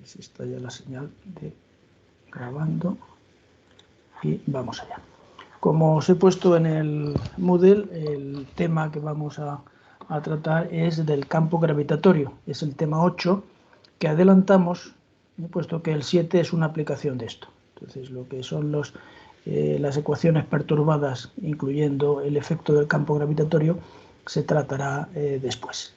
ver si está ya la señal de grabando. Y vamos allá. Como os he puesto en el Moodle, el tema que vamos a tratar es del campo gravitatorio. Es el tema 8 que adelantamos, puesto que el 7 es una aplicación de esto. Entonces, lo que son las ecuaciones perturbadas, incluyendo el efecto del campo gravitatorio, se tratará después.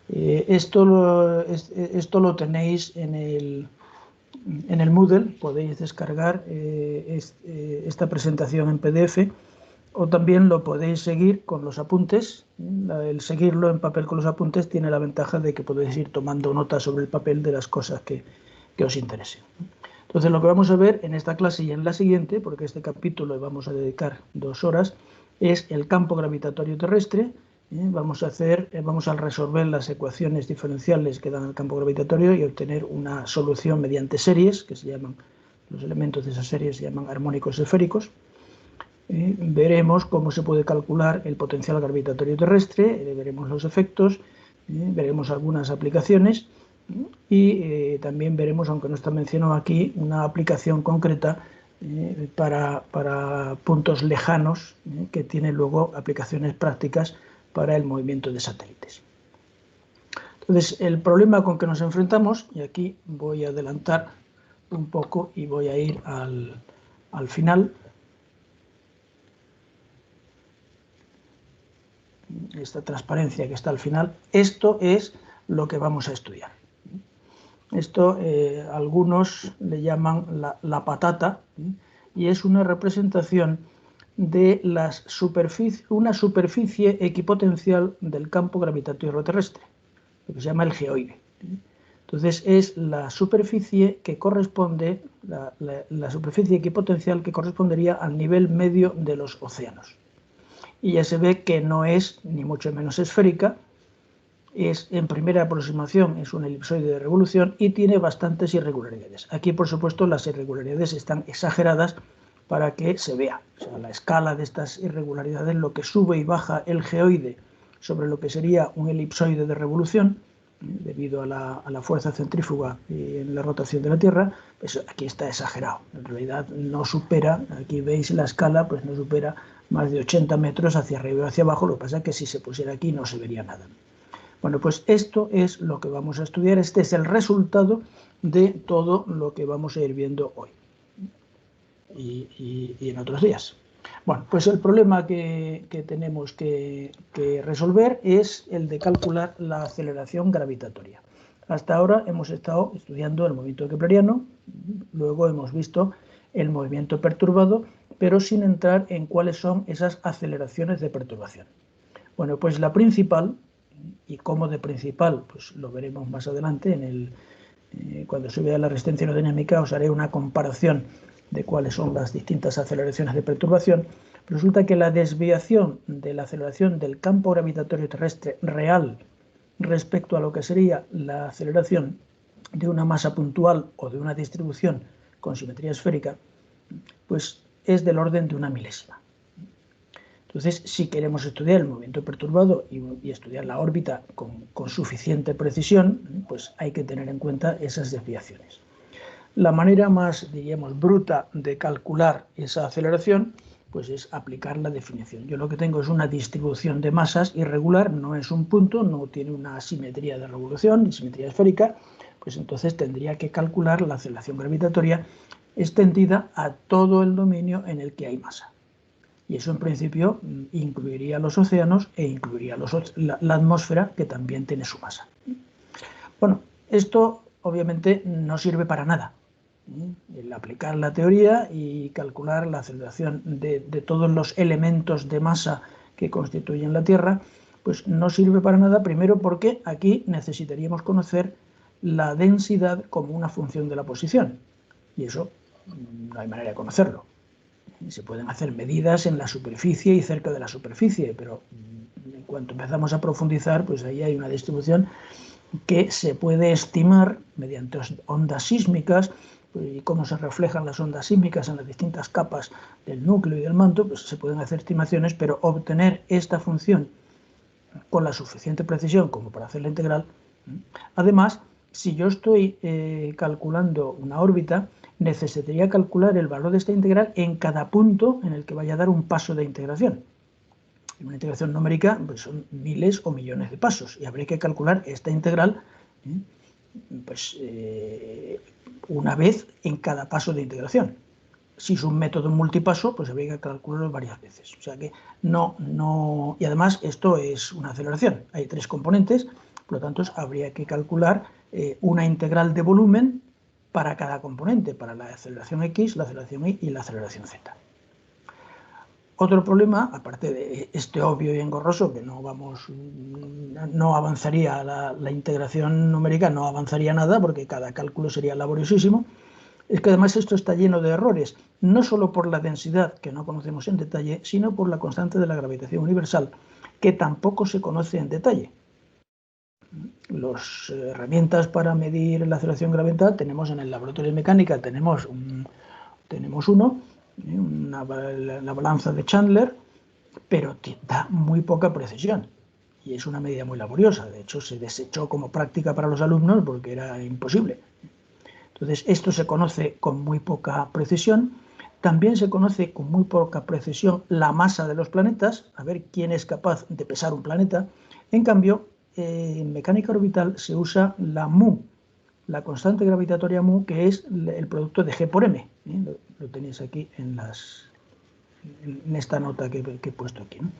Esto lo tenéis en el Moodle, podéis descargar esta presentación en PDF, o también lo podéis seguir con los apuntes. El seguirlo en papel con los apuntes tiene la ventaja de que podéis ir tomando notas sobre el papel de las cosas que os interesen. Entonces, lo que vamos a ver en esta clase y en la siguiente, porque este capítulo le vamos a dedicar 2 horas, es el campo gravitatorio terrestre. Vamos a resolver las ecuaciones diferenciales que dan el campo gravitatorio y obtener una solución mediante series, que se llaman, los elementos de esas series se llaman armónicos esféricos. Veremos cómo se puede calcular el potencial gravitatorio terrestre, veremos los efectos, veremos algunas aplicaciones y también veremos, aunque no está mencionado aquí, una aplicación concreta para puntos lejanos que tiene luego aplicaciones prácticas para el movimiento de satélites. Entonces, el problema con que nos enfrentamos, y aquí voy a adelantar un poco y voy a ir al final. Esta transparencia que está al final, esto es lo que vamos a estudiar. Esto algunos le llaman la patata, y es una representación de una superficie equipotencial del campo gravitatorio terrestre, lo que se llama el geoide. Entonces es la superficie que corresponde, la superficie equipotencial que correspondería al nivel medio de los océanos. Y ya se ve que no es ni mucho menos esférica, en primera aproximación es un elipsoide de revolución y tiene bastantes irregularidades. Aquí, por supuesto, las irregularidades están exageradas para que se vea. O sea, la escala de estas irregularidades, lo que sube y baja el geoide sobre lo que sería un elipsoide de revolución, debido a la fuerza centrífuga en la rotación de la Tierra, pues aquí está exagerado. En realidad no supera, aquí veis la escala, pues no supera más de 80 metros hacia arriba y hacia abajo. Lo que pasa es que si se pusiera aquí no se vería nada. Bueno, pues esto es lo que vamos a estudiar. Este es el resultado de todo lo que vamos a ir viendo hoy y en otros días. Bueno, pues el problema que tenemos que resolver es el de calcular la aceleración gravitatoria. Hasta ahora hemos estado estudiando el movimiento kepleriano, luego hemos visto el movimiento perturbado, pero sin entrar en cuáles son esas aceleraciones de perturbación. Bueno, pues la principal, y cómo de principal, pues lo veremos más adelante, cuando se vea la resistencia aerodinámica os haré una comparación de cuáles son las distintas aceleraciones de perturbación. Resulta que la desviación de la aceleración del campo gravitatorio terrestre real respecto a lo que sería la aceleración de una masa puntual o de una distribución con simetría esférica, pues es del orden de 1 milésima. Entonces, si queremos estudiar el movimiento perturbado y estudiar la órbita con suficiente precisión, pues hay que tener en cuenta esas desviaciones. La manera más, diríamos, bruta de calcular esa aceleración, pues es aplicar la definición. Yo lo que tengo es una distribución de masas irregular, no es un punto, no tiene una simetría de revolución ni simetría esférica, pues entonces tendría que calcular la aceleración gravitatoria extendida a todo el dominio en el que hay masa. Y eso en principio incluiría los océanos e incluiría la atmósfera, que también tiene su masa. Bueno, esto obviamente no sirve para nada. El aplicar la teoría y calcular la aceleración de todos los elementos de masa que constituyen la Tierra, pues no sirve para nada, primero porque aquí necesitaríamos conocer la densidad como una función de la posición. Y eso no hay manera de conocerlo. Se pueden hacer medidas en la superficie y cerca de la superficie, pero en cuanto empezamos a profundizar, pues ahí hay una distribución que se puede estimar mediante ondas sísmicas, y cómo se reflejan las ondas sísmicas en las distintas capas del núcleo y del manto, pues se pueden hacer estimaciones, pero obtener esta función con la suficiente precisión como para hacer la integral. Además, si yo estoy calculando una órbita, necesitaría calcular el valor de esta integral en cada punto en el que vaya a dar un paso de integración. En una integración numérica pues son miles o millones de pasos y habría que calcular esta integral una vez en cada paso de integración. Si es un método multipaso, pues habría que calcularlo varias veces. O sea que no, y además esto es una aceleración. Hay 3 componentes, por lo tanto habría que calcular una integral de volumen para cada componente, para la aceleración X, la aceleración Y y la aceleración Z. Otro problema, aparte de este obvio y engorroso, que no avanzaría la integración numérica, no avanzaría nada porque cada cálculo sería laboriosísimo, es que además esto está lleno de errores, no solo por la densidad, que no conocemos en detalle, sino por la constante de la gravitación universal, que tampoco se conoce en detalle. Las herramientas para medir la aceleración gravital tenemos en el laboratorio de mecánica, tenemos uno, la balanza de Chandler, pero da muy poca precisión y es una medida muy laboriosa. De hecho, se desechó como práctica para los alumnos porque era imposible. Entonces, esto se conoce con muy poca precisión. También se conoce con muy poca precisión la masa de los planetas, a ver quién es capaz de pesar un planeta. En cambio, en mecánica orbital se usa la mu, la constante gravitatoria mu, que es el producto de G por m. Lo tenéis aquí en esta nota que he puesto aquí, ¿no?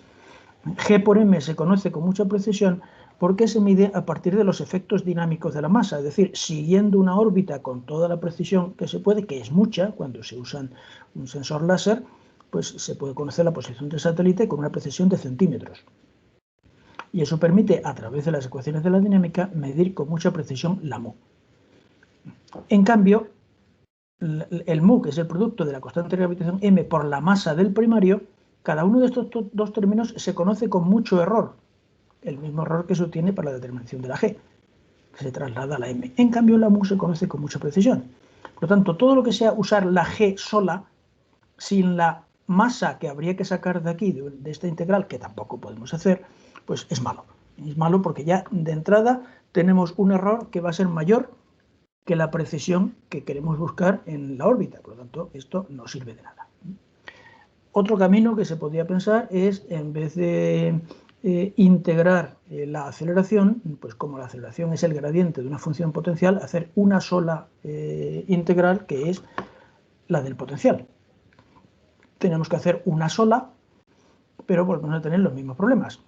G por m se conoce con mucha precisión porque se mide a partir de los efectos dinámicos de la masa, es decir, siguiendo una órbita con toda la precisión que se puede, que es mucha cuando se usa un sensor láser, pues se puede conocer la posición del satélite con una precisión de centímetros. Y eso permite, a través de las ecuaciones de la dinámica, medir con mucha precisión la mu. En cambio, el mu, que es el producto de la constante de gravitación m por la masa del primario, cada uno de estos 2 términos se conoce con mucho error, el mismo error que se obtiene para la determinación de la g, que se traslada a la m. En cambio, la mu se conoce con mucha precisión. Por lo tanto, todo lo que sea usar la g sola, sin la masa que habría que sacar de aquí, de esta integral, que tampoco podemos hacer, pues es malo. Es malo porque ya de entrada tenemos un error que va a ser mayor que la precisión que queremos buscar en la órbita. Por lo tanto, esto no sirve de nada. Otro camino que se podría pensar es, en vez de integrar la aceleración, pues como la aceleración es el gradiente de una función potencial, hacer una sola integral, que es la del potencial. Tenemos que hacer una sola, pero volvemos a tener los mismos problemas.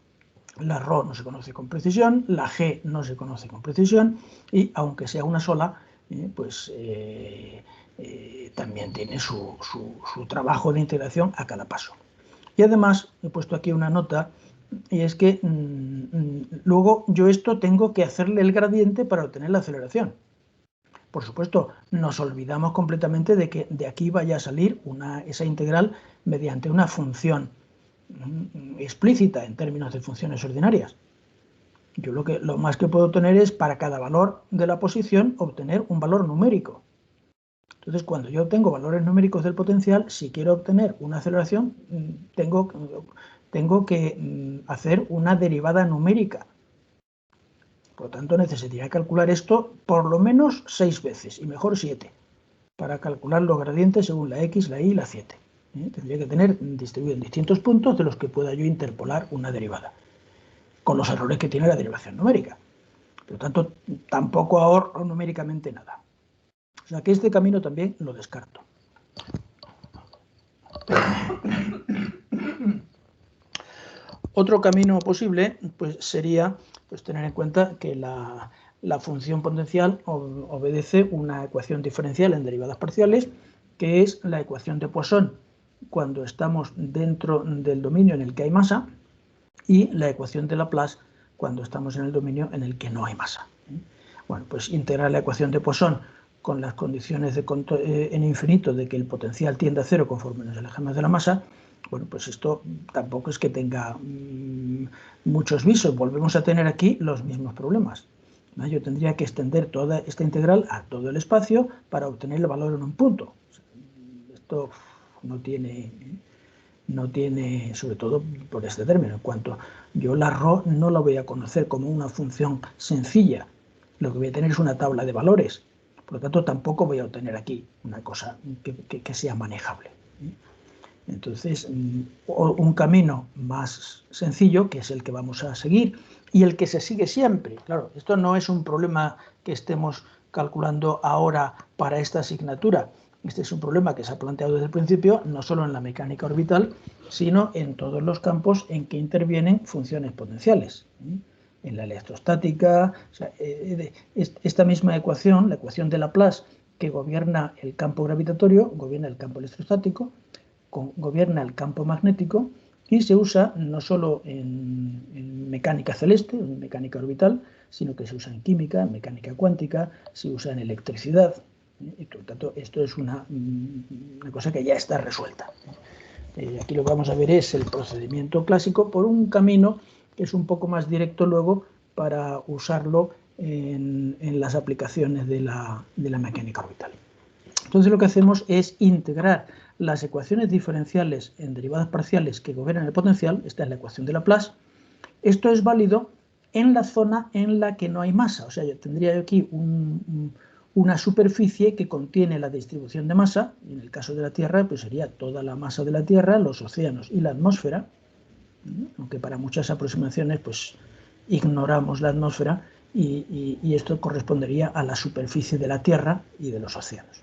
La ρ no se conoce con precisión, la g no se conoce con precisión, y aunque sea una sola, también tiene su trabajo de integración a cada paso. Y además he puesto aquí una nota, y es que luego yo esto tengo que hacerle el gradiente para obtener la aceleración. Por supuesto, nos olvidamos completamente de que de aquí vaya a salir esa integral mediante una función explícita en términos de funciones ordinarias. Yo lo más que puedo obtener es, para cada valor de la posición, obtener un valor numérico. Entonces, cuando yo tengo valores numéricos del potencial, si quiero obtener una aceleración, tengo que hacer una derivada numérica. Por lo tanto, necesitaría calcular esto por lo menos 6 veces, y mejor 7, para calcular los gradientes según la X, la Y y la Z. Tendría que tener distribuido en distintos puntos de los que pueda yo interpolar una derivada, con los errores que tiene la derivación numérica. Por lo tanto, tampoco ahorro numéricamente nada. O sea que este camino también lo descarto. Otro camino posible pues, sería tener en cuenta que la función potencial obedece una ecuación diferencial en derivadas parciales, que es la ecuación de Poisson cuando estamos dentro del dominio en el que hay masa, y la ecuación de Laplace cuando estamos en el dominio en el que no hay masa. Bueno, pues integrar la ecuación de Poisson con las condiciones en infinito de que el potencial tiende a cero conforme nos alejamos de la masa, bueno, pues esto tampoco es que tenga muchos visos. Volvemos a tener aquí los mismos problemas. Yo tendría que extender toda esta integral a todo el espacio para obtener el valor en un punto. Esto no tiene, sobre todo por este término, en cuanto yo la ρ no la voy a conocer como una función sencilla, lo que voy a tener es una tabla de valores. Por lo tanto, tampoco voy a obtener aquí una cosa que sea manejable. Entonces, un camino más sencillo, que es el que vamos a seguir y el que se sigue siempre. Claro, esto no es un problema que estemos calculando ahora para esta asignatura. Este es un problema que se ha planteado desde el principio, no solo en la mecánica orbital, sino en todos los campos en que intervienen funciones potenciales. En la electrostática, o sea, esta misma ecuación, la ecuación de Laplace, que gobierna el campo gravitatorio, gobierna el campo electrostático, gobierna el campo magnético y se usa no solo en mecánica celeste, en mecánica orbital, sino que se usa en química, en mecánica cuántica, se usa en electricidad. Y por lo tanto, esto es una cosa que ya está resuelta. Aquí lo que vamos a ver es el procedimiento clásico por un camino que es un poco más directo luego para usarlo en las aplicaciones de la mecánica orbital. Entonces lo que hacemos es integrar las ecuaciones diferenciales en derivadas parciales que gobiernan el potencial. Esta es la ecuación de Laplace. Esto es válido en la zona en la que no hay masa. O sea, yo tendría aquí una superficie que contiene la distribución de masa. En el caso de la Tierra, pues sería toda la masa de la Tierra, los océanos y la atmósfera. Aunque para muchas aproximaciones, pues ignoramos la atmósfera y esto correspondería a la superficie de la Tierra y de los océanos.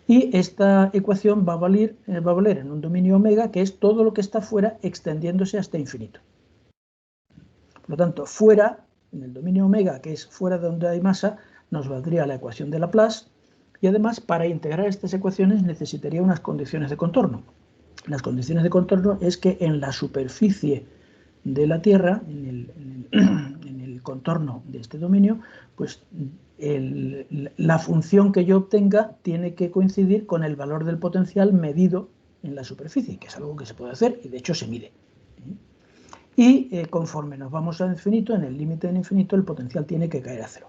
Y esta ecuación va a valer en un dominio omega, que es todo lo que está fuera extendiéndose hasta infinito. Por lo tanto, fuera, en el dominio omega, que es fuera de donde hay masa, nos valdría la ecuación de Laplace. Y además, para integrar estas ecuaciones necesitaría unas condiciones de contorno. Las condiciones de contorno es que en la superficie de la Tierra, en el contorno de este dominio, pues la función que yo obtenga tiene que coincidir con el valor del potencial medido en la superficie, que es algo que se puede hacer y de hecho se mide. Y conforme nos vamos al infinito, en el límite del infinito, el potencial tiene que caer a cero.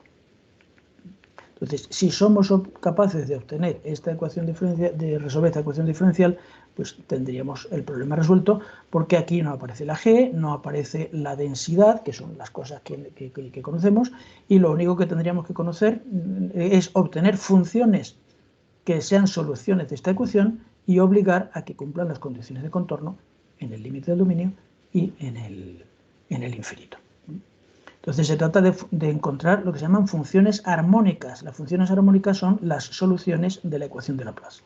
Entonces, si somos capaces de obtener esta ecuación diferencial, de resolver esta ecuación diferencial, pues tendríamos el problema resuelto, porque aquí no aparece la G, no aparece la densidad, que son las cosas que conocemos, y lo único que tendríamos que conocer es obtener funciones que sean soluciones de esta ecuación y obligar a que cumplan las condiciones de contorno en el límite del dominio y en el infinito. Entonces se trata de encontrar lo que se llaman funciones armónicas. Las funciones armónicas son las soluciones de la ecuación de Laplace.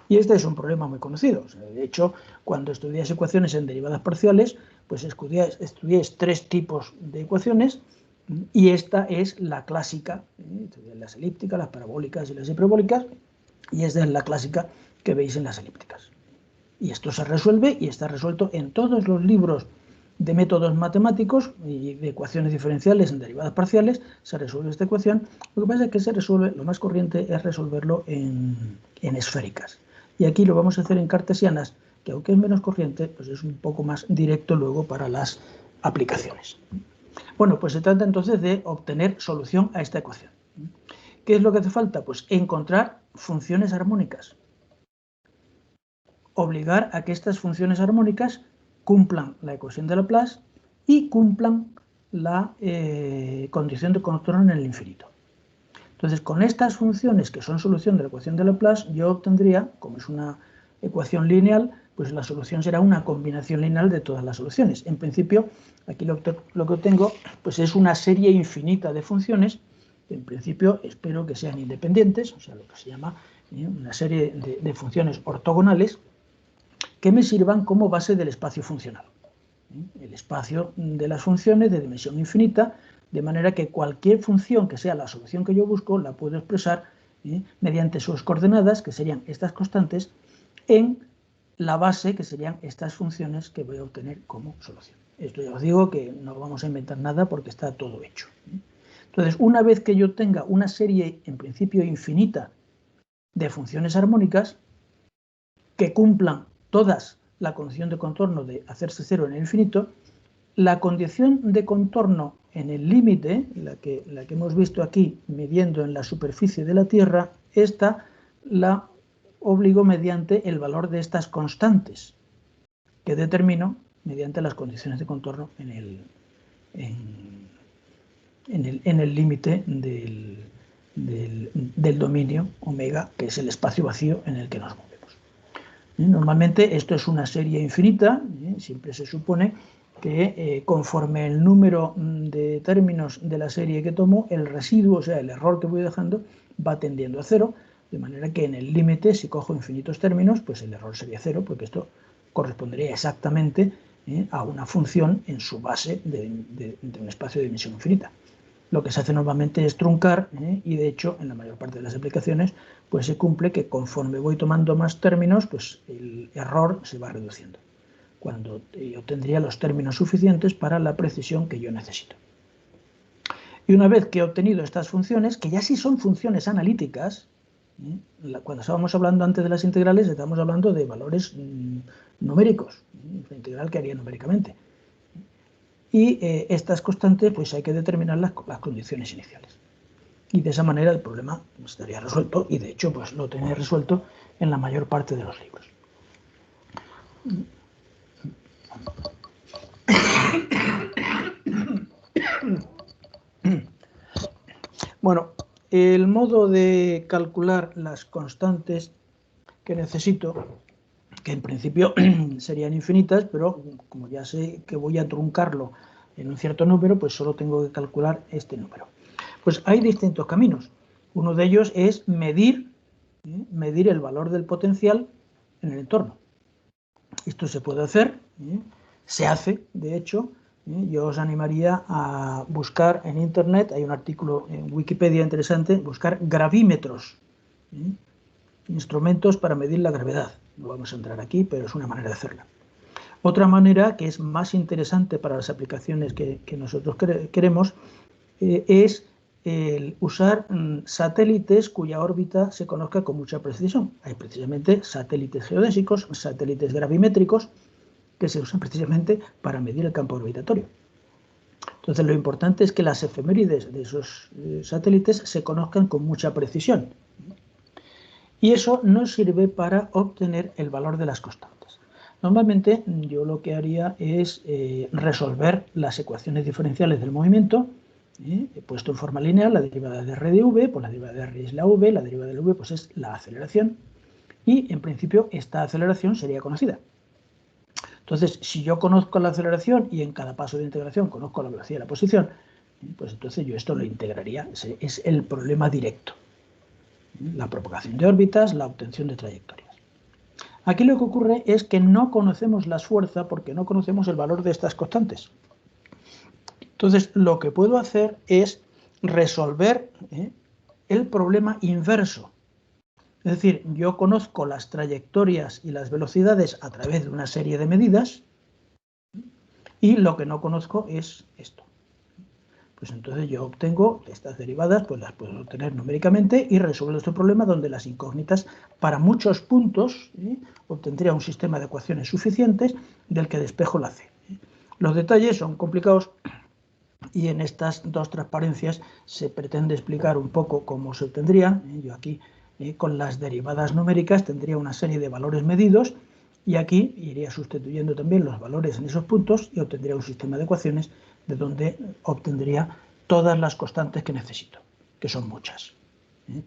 Y este es un problema muy conocido. O sea, de hecho, cuando estudiáis ecuaciones en derivadas parciales, pues estudiáis tres tipos de ecuaciones y esta es la clásica, las elípticas, las parabólicas y las hiperbólicas, y esta es la clásica que veis en las elípticas. Y esto se resuelve y está resuelto en todos los libros de métodos matemáticos y de ecuaciones diferenciales en derivadas parciales. Se resuelve esta ecuación. Lo que pasa es que se resuelve, lo más corriente es resolverlo en esféricas. Y aquí lo vamos a hacer en cartesianas, que aunque es menos corriente, pues es un poco más directo luego para las aplicaciones. Bueno, pues se trata entonces de obtener solución a esta ecuación. ¿Qué es lo que hace falta? Pues encontrar funciones armónicas. Obligar a que estas funciones armónicas cumplan la ecuación de Laplace y cumplan la condición de contorno en el infinito. Entonces, con estas funciones que son solución de la ecuación de Laplace, yo obtendría, como es una ecuación lineal, pues la solución será una combinación lineal de todas las soluciones. En principio, aquí lo que obtengo pues es una serie infinita de funciones, que en principio espero que sean independientes, o sea, lo que se llama una serie de funciones ortogonales, que me sirvan como base del espacio funcional. El espacio de las funciones de dimensión infinita, de manera que cualquier función que sea la solución que yo busco, la puedo expresar mediante sus coordenadas, que serían estas constantes, en la base, que serían estas funciones que voy a obtener como solución. Esto ya os digo que no vamos a inventar nada porque está todo hecho. Entonces, una vez que yo tenga una serie, en principio infinita, de funciones armónicas, que cumplan todas la condición de contorno de hacerse cero en el infinito, la condición de contorno en el límite, la que hemos visto aquí midiendo en la superficie de la Tierra, esta la obligo mediante el valor de estas constantes que determino mediante las condiciones de contorno en en el límite del dominio omega, que es el espacio vacío en el que nos movemos. Normalmente esto es una serie infinita, siempre se supone que conforme el número de términos de la serie que tomo, el residuo, o sea, el error que voy dejando, va tendiendo a cero, de manera que en el límite, si cojo infinitos términos, pues el error sería cero, porque esto correspondería exactamente a una función en su base de un espacio de dimensión infinita. Lo que se hace normalmente es truncar, y de hecho en la mayor parte de las aplicaciones pues se cumple que conforme voy tomando más términos, pues el error se va reduciendo, cuando yo tendría los términos suficientes para la precisión que yo necesito. Y una vez que he obtenido estas funciones, que ya sí son funciones analíticas, cuando estábamos hablando antes de las integrales, estamos hablando de valores numéricos, la integral que haría numéricamente. Y estas constantes pues hay que determinar las condiciones iniciales. Y de esa manera el problema estaría resuelto, y de hecho pues lo tenéis resuelto en la mayor parte de los libros. Bueno, el modo de calcular las constantes que necesito, que en principio serían infinitas, pero como ya sé que voy a truncarlo en un cierto número, pues solo tengo que calcular este número. Pues hay distintos caminos. Uno de ellos es medir el valor del potencial en el entorno. Esto se puede hacer, se hace, de hecho. Yo os animaría a buscar en Internet, hay un artículo en Wikipedia interesante, buscar gravímetros, instrumentos para medir la gravedad. No vamos a entrar aquí, pero es una manera de hacerla. Otra manera, que es más interesante para las aplicaciones que nosotros queremos, es el usar satélites cuya órbita se conozca con mucha precisión. Hay precisamente satélites geodésicos, satélites gravimétricos, que se usan precisamente para medir el campo orbitatorio. Entonces, lo importante es que las efemérides de esos satélites se conozcan con mucha precisión. Y eso nos sirve para obtener el valor de las constantes. Normalmente, yo lo que haría es resolver las ecuaciones diferenciales del movimiento. He puesto en forma lineal la derivada de r de v, pues la derivada de r es la v, la derivada de v pues es la aceleración, y en principio esta aceleración sería conocida. Entonces, si yo conozco la aceleración y en cada paso de integración conozco la velocidad y la posición, pues entonces yo esto lo integraría. Es el problema directo. La propagación de órbitas, la obtención de trayectorias. Aquí lo que ocurre es que no conocemos la fuerza porque no conocemos el valor de estas constantes. Entonces, lo que puedo hacer es resolver el problema inverso. Es decir, yo conozco las trayectorias y las velocidades a través de una serie de medidas, y lo que no conozco es esto. Pues entonces yo obtengo estas derivadas, pues las puedo obtener numéricamente y resuelvo este problema donde las incógnitas para muchos puntos obtendría un sistema de ecuaciones suficientes del que despejo la C. Los detalles son complicados y en estas dos transparencias se pretende explicar un poco cómo se obtendrían. Yo aquí con las derivadas numéricas tendría una serie de valores medidos y aquí iría sustituyendo también los valores en esos puntos y obtendría un sistema de ecuaciones de donde obtendría todas las constantes que necesito, que son muchas.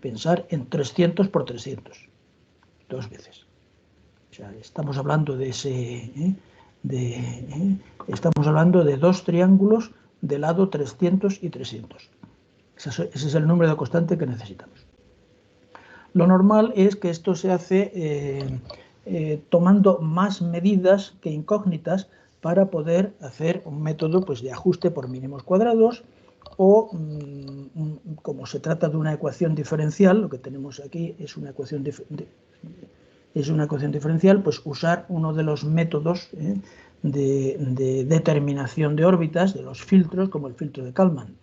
Pensar en 300 por 300, dos veces. O sea, estamos hablando de estamos hablando de dos triángulos de lado 300 y 300. Ese es el número de constante que necesitamos. Lo normal es que esto se hace tomando más medidas que incógnitas para poder hacer un método pues, de ajuste por mínimos cuadrados o, como se trata de una ecuación diferencial, lo que tenemos aquí es una ecuación diferencial, pues usar uno de los métodos de determinación de órbitas, de los filtros, como el filtro de Kalman.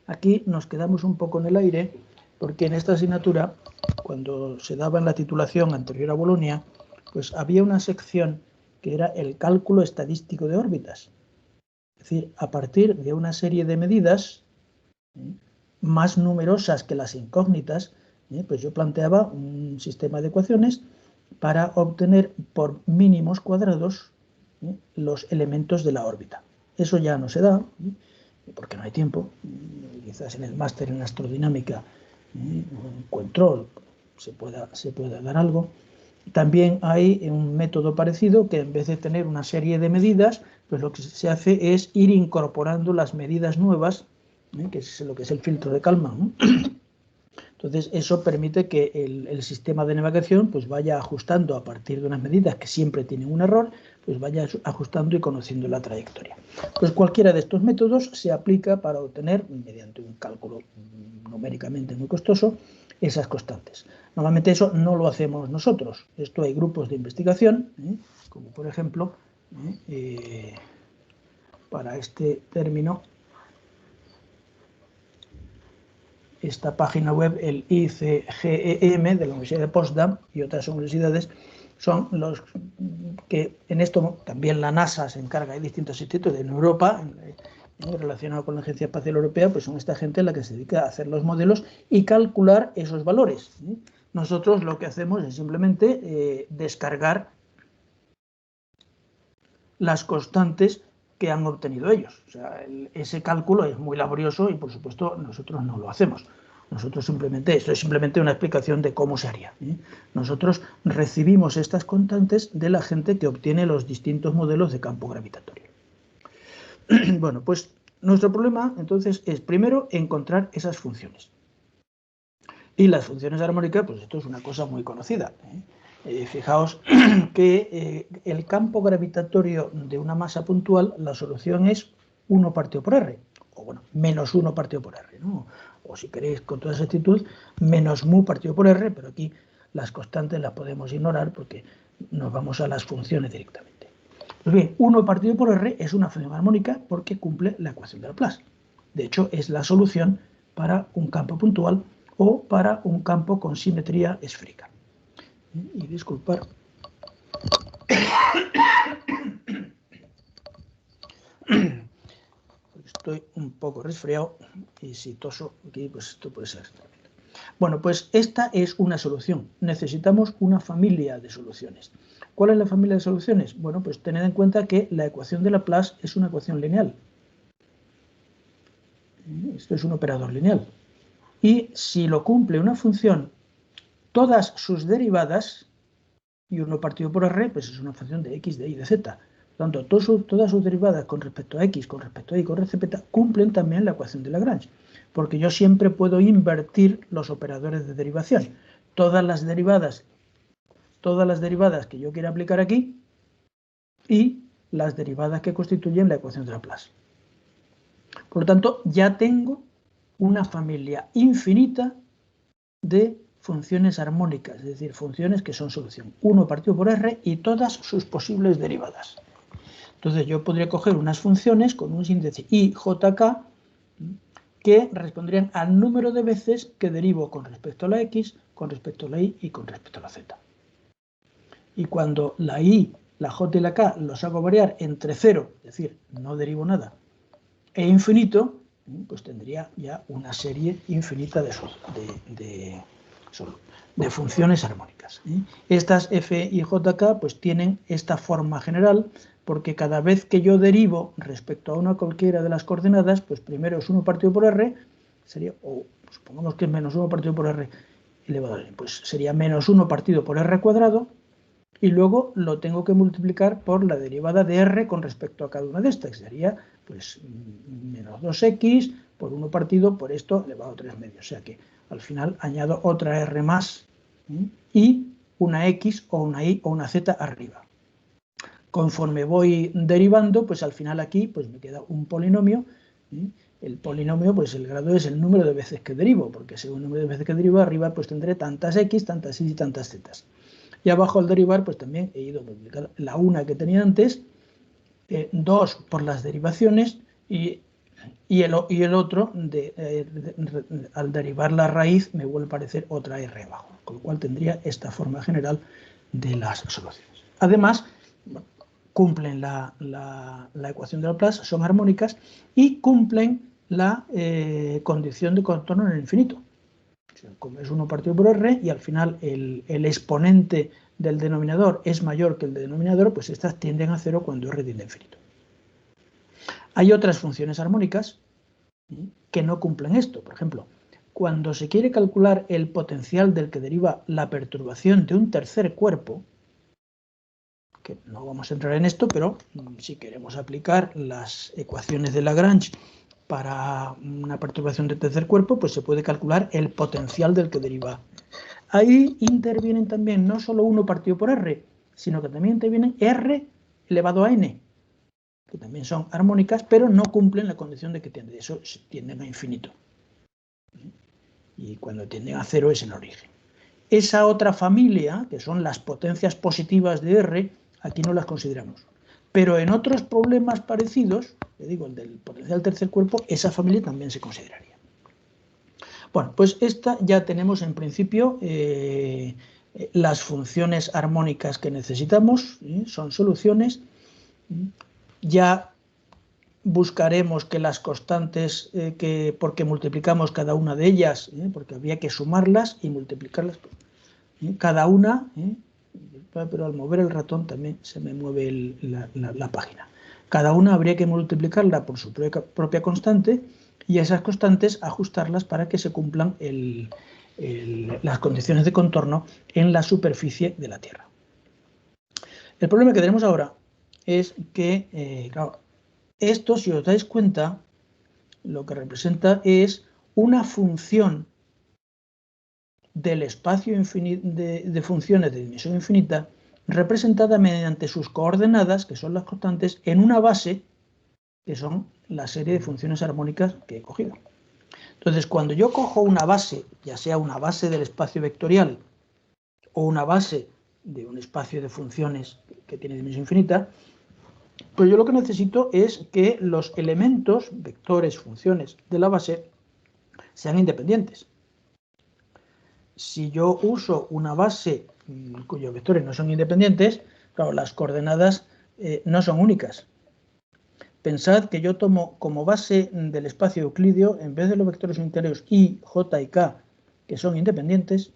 Aquí nos quedamos un poco en el aire, porque en esta asignatura, cuando se daba en la titulación anterior a Bolonia, pues había una sección que era el cálculo estadístico de órbitas. Es decir, a partir de una serie de medidas más numerosas que las incógnitas, pues yo planteaba un sistema de ecuaciones para obtener por mínimos cuadrados los elementos de la órbita. Eso ya no se da, porque no hay tiempo. quizás en el máster en astrodinámica o en control se pueda dar algo. También hay un método parecido que en vez de tener una serie de medidas, pues lo que se hace es ir incorporando las medidas nuevas, que es lo que es el filtro de Kalman, ¿no? Entonces, eso permite que el sistema de navegación pues vaya ajustando a partir de unas medidas que siempre tienen un error, pues vaya ajustando y conociendo la trayectoria. Pues cualquiera de estos métodos se aplica para obtener, mediante un cálculo numéricamente muy costoso, esas constantes. Normalmente eso no lo hacemos nosotros. Esto hay grupos de investigación, como por ejemplo, para este término, esta página web, el ICGEM de la Universidad de Potsdam y otras universidades, son los que en esto también la NASA se encarga, hay distintos institutos en Europa relacionados con la Agencia Espacial Europea, pues son esta gente la que se dedica a hacer los modelos y calcular esos valores. Nosotros lo que hacemos es simplemente descargar las constantes que han obtenido ellos. O sea, ese cálculo es muy laborioso y, por supuesto, nosotros no lo hacemos. Nosotros simplemente, esto es simplemente una explicación de cómo se haría. Nosotros recibimos estas constantes de la gente que obtiene los distintos modelos de campo gravitatorio. Bueno, pues nuestro problema, entonces, es primero encontrar esas funciones. Y las funciones armónicas, pues esto es una cosa muy conocida. Fijaos que el campo gravitatorio de una masa puntual, la solución es 1 partido por R, o bueno, menos 1 partido por R, ¿no? O si queréis con toda exactitud, menos mu partido por R, pero aquí las constantes las podemos ignorar porque nos vamos a las funciones directamente. Pues bien, 1 partido por R es una función armónica porque cumple la ecuación de Laplace. De hecho, es la solución para un campo puntual o para un campo con simetría esférica. Y disculpar. Estoy un poco resfriado y si toso aquí, pues esto puede ser. Bueno, pues esta es una solución. Necesitamos una familia de soluciones. ¿Cuál es la familia de soluciones? Bueno, pues tened en cuenta que la ecuación de Laplace es una ecuación lineal. Esto es un operador lineal. Y si lo cumple una función, todas sus derivadas, y 1 partido por R, pues es una función de x, de y, de z. Por lo tanto, todas sus derivadas con respecto a x, con respecto a y, con respecto a z, cumplen también la ecuación de Lagrange. Porque yo siempre puedo invertir los operadores de derivación. Todas las derivadas que yo quiera aplicar aquí y las derivadas que constituyen la ecuación de Laplace. Por lo tanto, ya tengo una familia infinita de funciones armónicas, es decir, funciones que son solución 1 partido por R y todas sus posibles derivadas. Entonces yo podría coger unas funciones con un índice I, J, K que responderían al número de veces que derivo con respecto a la X, con respecto a la Y y con respecto a la Z. Y cuando la I, la J y la K los hago variar entre 0, es decir, no derivo nada, e infinito, pues tendría ya una serie infinita de funciones armónicas. Estas f y jk pues tienen esta forma general porque cada vez que yo derivo respecto a una cualquiera de las coordenadas, pues primero es 1 partido por r, sería, o supongamos que es menos 1 partido por r elevado a n, pues sería menos 1 partido por r cuadrado, y luego lo tengo que multiplicar por la derivada de r con respecto a cada una de estas, que sería pues menos 2x por 1 partido por esto elevado a 3 medios. O sea que al final añado otra r más y una x o una y o una z arriba. Conforme voy derivando, pues al final aquí pues me queda un polinomio. El polinomio, pues el grado es el número de veces que derivo, porque según el número de veces que derivo, arriba pues tendré tantas x, tantas y tantas z. Y abajo al derivar, pues también he ido a multiplicar la una que tenía antes, 2 por las derivaciones y el otro, al derivar la raíz, me vuelve a aparecer otra r abajo, con lo cual tendría esta forma general de las soluciones. Además, cumplen la ecuación de Laplace, son armónicas y cumplen la condición de contorno en el infinito. Como es 1 partido por r y al final el exponente del denominador es mayor que el denominador, pues estas tienden a 0 cuando r tiende a infinito. Hay otras funciones armónicas que no cumplen esto. Por ejemplo, cuando se quiere calcular el potencial del que deriva la perturbación de un tercer cuerpo, que no vamos a entrar en esto, pero si queremos aplicar las ecuaciones de Lagrange para una perturbación de tercer cuerpo, pues se puede calcular el potencial del que deriva. Ahí intervienen también no solo 1 partido por R, sino que también intervienen R elevado a N, que también son armónicas, pero no cumplen la condición de que tienden, eso tienden a infinito. Y cuando tienden a cero es el origen. Esa otra familia, que son las potencias positivas de R, aquí no las consideramos. Pero en otros problemas parecidos, le digo, el del potencial tercer cuerpo, esa familia también se consideraría. Bueno, pues esta ya tenemos en principio las funciones armónicas que necesitamos, son soluciones. Ya buscaremos que las constantes, porque multiplicamos cada una de ellas, porque había que sumarlas y multiplicarlas, cada una, pero al mover el ratón también se me mueve la página. Cada una habría que multiplicarla por su propia constante y esas constantes ajustarlas para que se cumplan las condiciones de contorno en la superficie de la Tierra. El problema que tenemos ahora es que, claro, esto, si os dais cuenta, lo que representa es una función del espacio de funciones de dimensión infinita representada mediante sus coordenadas, que son las constantes, en una base, que son la serie de funciones armónicas que he cogido. Entonces, cuando yo cojo una base, ya sea una base del espacio vectorial o una base de un espacio de funciones que tiene dimensión infinita, pues yo lo que necesito es que los elementos, vectores, funciones de la base sean independientes. Si yo uso una base cuyos vectores no son independientes, claro, las coordenadas no son únicas. Pensad que yo tomo como base del espacio euclídeo, en vez de los vectores unitarios i, j y k, que son independientes,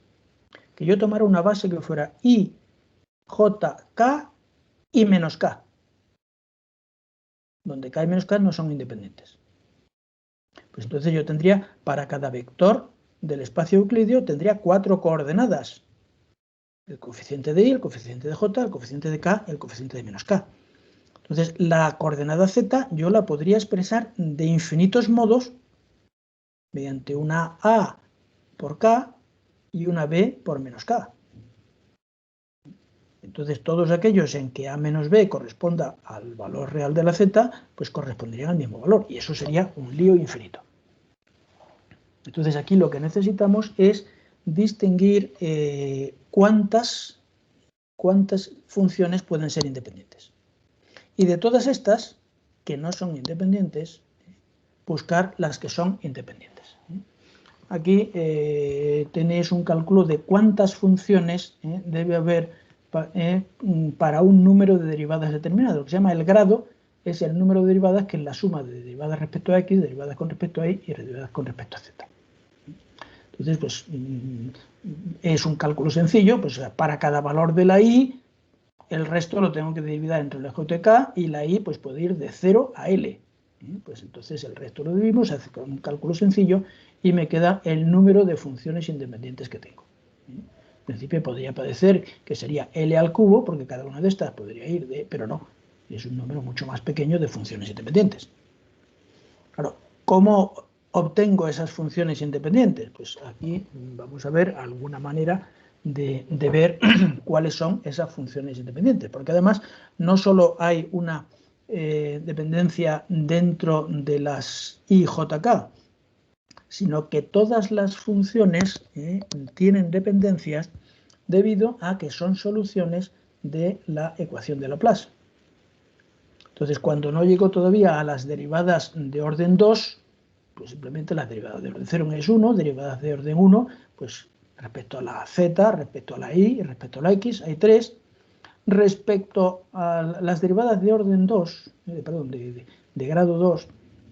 que yo tomara una base que fuera i, j, k y menos k, donde k y menos k no son independientes. Pues entonces yo tendría, para cada vector del espacio euclídeo, tendría 4 coordenadas. El coeficiente de i, el coeficiente de j, el coeficiente de k y el coeficiente de menos k. Entonces, la coordenada z yo la podría expresar de infinitos modos mediante una a por k y una b por menos k. Entonces, todos aquellos en que a menos b corresponda al valor real de la z, pues corresponderían al mismo valor. Y eso sería un lío infinito. Entonces, aquí lo que necesitamos es distinguir cuántas funciones pueden ser independientes. Y de todas estas, que no son independientes, buscar las que son independientes. Aquí tenéis un cálculo de cuántas funciones debe haber para un número de derivadas determinado. Lo que se llama el grado es el número de derivadas que es la suma de derivadas respecto a x, derivadas con respecto a y y derivadas con respecto a z. Entonces, pues es un cálculo sencillo, pues para cada valor de la y, el resto lo tengo que dividir entre el j y k, y la y pues puede ir de 0 a l. Pues entonces el resto lo dividimos, se hace con un cálculo sencillo y me queda el número de funciones independientes que tengo. En principio podría parecer que sería l al cubo, porque cada una de estas podría ir de, pero no, es un número mucho más pequeño de funciones independientes. Claro, ¿cómo obtengo esas funciones independientes? Pues aquí vamos a ver alguna manera de ver cuáles son esas funciones independientes, porque además no solo hay una dependencia dentro de las IJK, sino que todas las funciones tienen dependencias debido a que son soluciones de la ecuación de Laplace. Entonces, cuando no llego todavía a las derivadas de orden 2, pues simplemente las derivadas de orden 0 es 1, derivadas de orden 1, pues respecto a la z, respecto a la y y respecto a la x hay 3. Respecto a las derivadas de orden 2, de grado 2,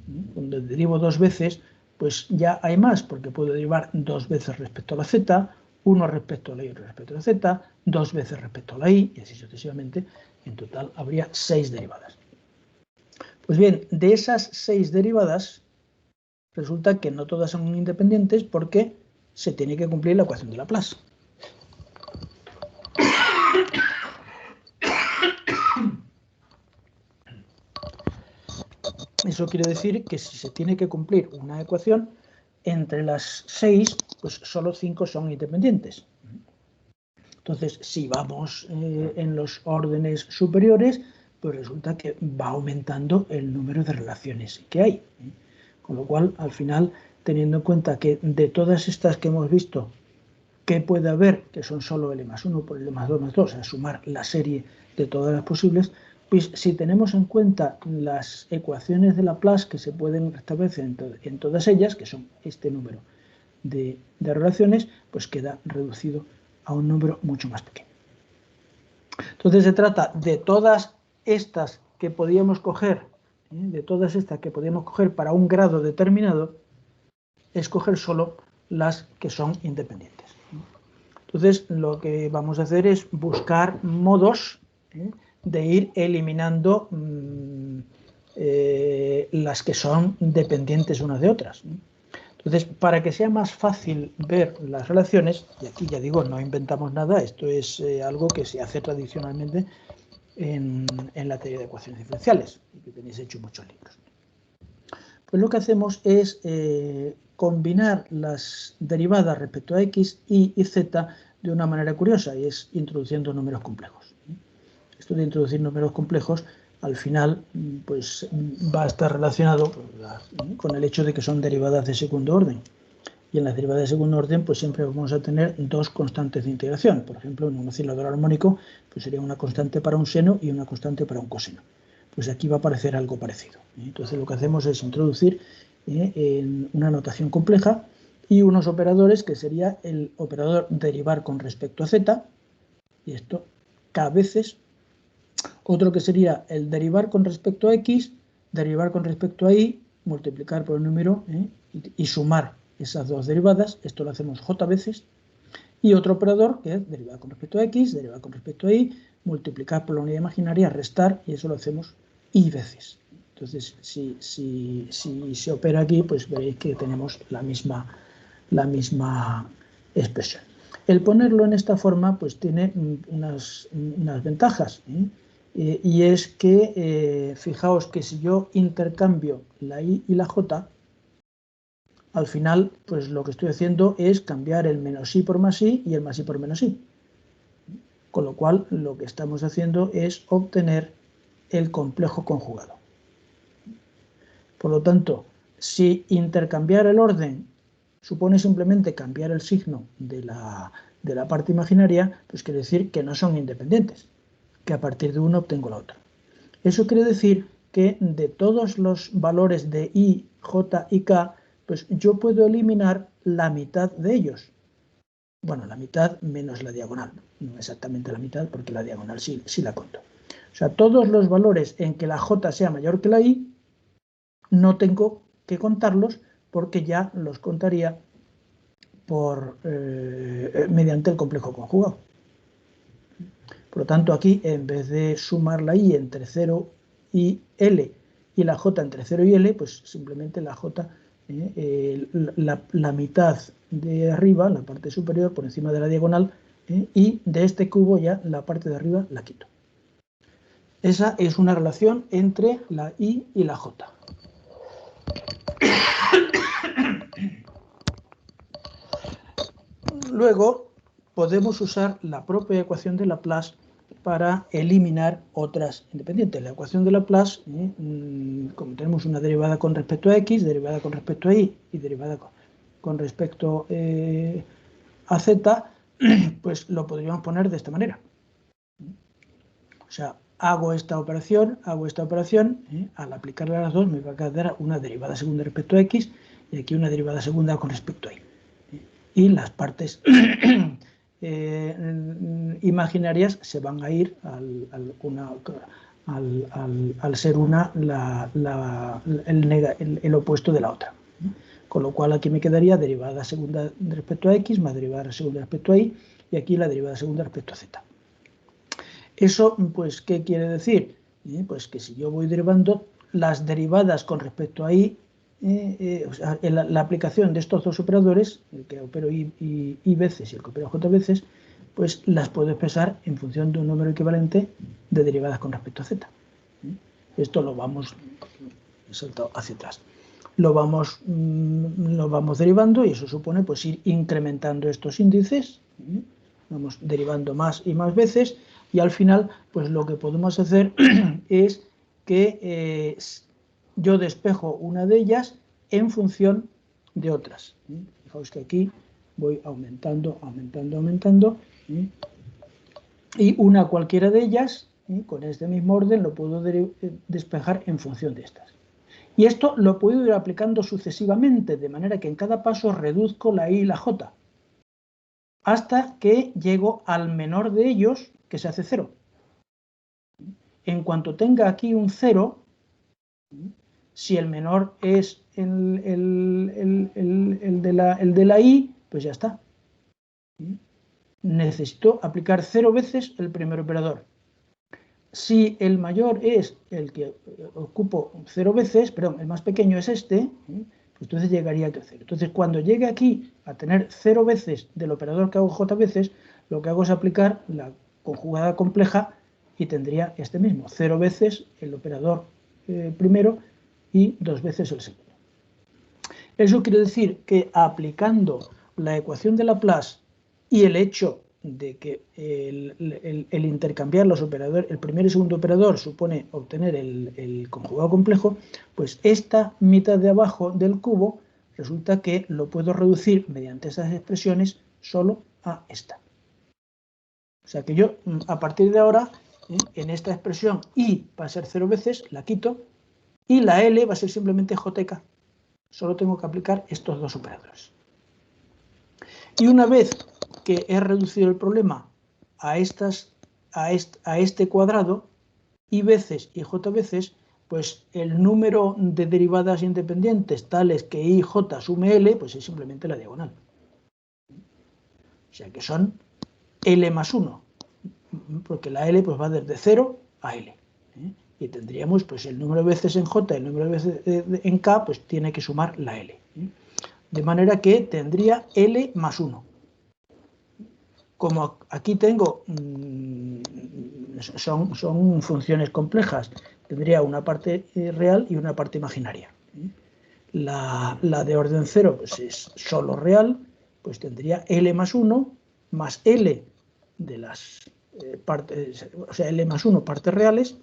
donde derivo 2 veces, pues ya hay más, porque puedo derivar 2 veces respecto a la z, 1 respecto a la y, otro respecto a la z, 2 veces respecto a la y así sucesivamente. En total habría 6 derivadas. Pues bien, de esas 6 derivadas, resulta que no todas son independientes porque se tiene que cumplir la ecuación de Laplace. Eso quiere decir que si se tiene que cumplir una ecuación, entre las 6, pues solo 5 son independientes. Entonces, si vamos en los órdenes superiores, pues resulta que va aumentando el número de relaciones que hay. Con lo cual, al final, teniendo en cuenta que de todas estas que hemos visto, que puede haber, que son solo L más 1 por L más 2 más 2, a sumar la serie de todas las posibles, pues si tenemos en cuenta las ecuaciones de Laplace que se pueden establecer en todas ellas, que son este número de relaciones, pues queda reducido a un número mucho más pequeño. Entonces se trata de todas estas que podíamos coger, para un grado determinado, escoger solo las que son independientes. Entonces lo que vamos a hacer es buscar modos de ir eliminando las que son dependientes unas de otras. Entonces, para que sea más fácil ver las relaciones, y aquí ya digo, no inventamos nada, esto es algo que se hace tradicionalmente en la teoría de ecuaciones diferenciales, y que tenéis hecho muchos libros. Pues lo que hacemos es combinar las derivadas respecto a x, y z de una manera curiosa, y es introduciendo números complejos. Esto de introducir números complejos, al final, pues va a estar relacionado con el hecho de que son derivadas de segundo orden. Y en las derivadas de segundo orden, pues siempre vamos a tener dos constantes de integración. Por ejemplo, en un oscilador armónico, pues sería una constante para un seno y una constante para un coseno. Pues aquí va a aparecer algo parecido. Entonces lo que hacemos es introducir en una notación compleja y unos operadores que sería el operador derivar con respecto a z, y esto k veces. Otro que sería el derivar con respecto a x, derivar con respecto a y, multiplicar por el número y sumar esas dos derivadas. Esto lo hacemos j veces. Y otro operador que es derivar con respecto a x, derivar con respecto a y, multiplicar por la unidad imaginaria, restar, y eso lo hacemos y veces. Entonces, si se opera aquí, pues veréis que tenemos la misma expresión. El ponerlo en esta forma pues tiene unas ventajas, y es que fijaos que si yo intercambio la i y la j, al final pues lo que estoy haciendo es cambiar el menos i por más i y el más i por menos i, con lo cual lo que estamos haciendo es obtener el complejo conjugado. Por lo tanto, si intercambiar el orden supone simplemente cambiar el signo de la parte imaginaria, pues quiere decir que no son independientes, que a partir de uno obtengo la otra. Eso quiere decir que de todos los valores de i, j y k, pues yo puedo eliminar la mitad de ellos. Bueno, la mitad menos la diagonal, no exactamente la mitad, porque la diagonal sí la conto. O sea, todos los valores en que la j sea mayor que la i, no tengo que contarlos porque ya los contaría mediante el complejo conjugado. Por lo tanto, aquí, en vez de sumar la i entre 0 y L y la j entre 0 y L, pues simplemente la j, la mitad de arriba, la parte superior, por encima de la diagonal, y de este cubo ya la parte de arriba la quito. Esa es una relación entre la i y la j. Luego podemos usar la propia ecuación de Laplace para eliminar otras independientes. La ecuación de Laplace, como tenemos una derivada con respecto a x, derivada con respecto a y y derivada con respecto a z, pues lo podríamos poner de esta manera. O sea, hago esta operación, al aplicarle a las dos me va a quedar una derivada segunda respecto a x y aquí una derivada segunda con respecto a y. Y las partes imaginarias se van a ir al ser una el opuesto de la otra. Con lo cual aquí me quedaría derivada segunda respecto a x más derivada segunda respecto a y, y aquí la derivada segunda respecto a z. Eso, pues, ¿qué quiere decir? Pues que si yo voy derivando las derivadas con respecto a y o sea, la aplicación de estos dos operadores, el que opero I veces y el que opero J veces, pues las puedo expresar en función de un número equivalente de derivadas con respecto a Z. Esto lo vamos, he saltado hacia atrás, lo vamos derivando, y eso supone pues ir incrementando estos índices, vamos derivando más y más veces, y al final pues lo que podemos hacer es que yo despejo una de ellas en función de otras. Fijaos que aquí voy aumentando, y una cualquiera de ellas, con este mismo orden, lo puedo despejar en función de estas. Y esto lo puedo ir aplicando sucesivamente, de manera que en cada paso reduzco la I y la J, hasta que llego al menor de ellos, que se hace 0. En cuanto tenga aquí un 0, si el menor es el de la I, pues ya está. Necesito aplicar 0 veces el primer operador. Si el mayor es el que ocupo 0 veces, perdón, el más pequeño es este, pues entonces llegaría a crecer. Entonces, cuando llegue aquí a tener 0 veces del operador que hago J veces, lo que hago es aplicar la conjugada compleja y tendría este mismo, 0 veces el operador primero y 2 veces el segundo. Eso quiere decir que aplicando la ecuación de Laplace y el hecho de que el intercambiar los operadores, el primer y segundo operador supone obtener el conjugado complejo, pues esta mitad de abajo del cubo resulta que lo puedo reducir mediante esas expresiones solo a esta. O sea que yo a partir de ahora, en esta expresión I va a ser 0 veces, la quito, y la L va a ser simplemente JK. Solo tengo que aplicar estos dos operadores. Y una vez que he reducido el problema a este cuadrado, I veces y J veces, pues el número de derivadas independientes tales que I, J sume L, pues es simplemente la diagonal. O sea que son L más 1, porque la L pues va desde 0 a L. Y tendríamos pues el número de veces en J, el número de veces en K, pues tiene que sumar la L. De manera que tendría L más 1. Como aquí tengo, son funciones complejas, tendría una parte real y una parte imaginaria. La de orden 0 pues es solo real, pues tendría L más 1 más L de las partes, o sea, L más 1 partes reales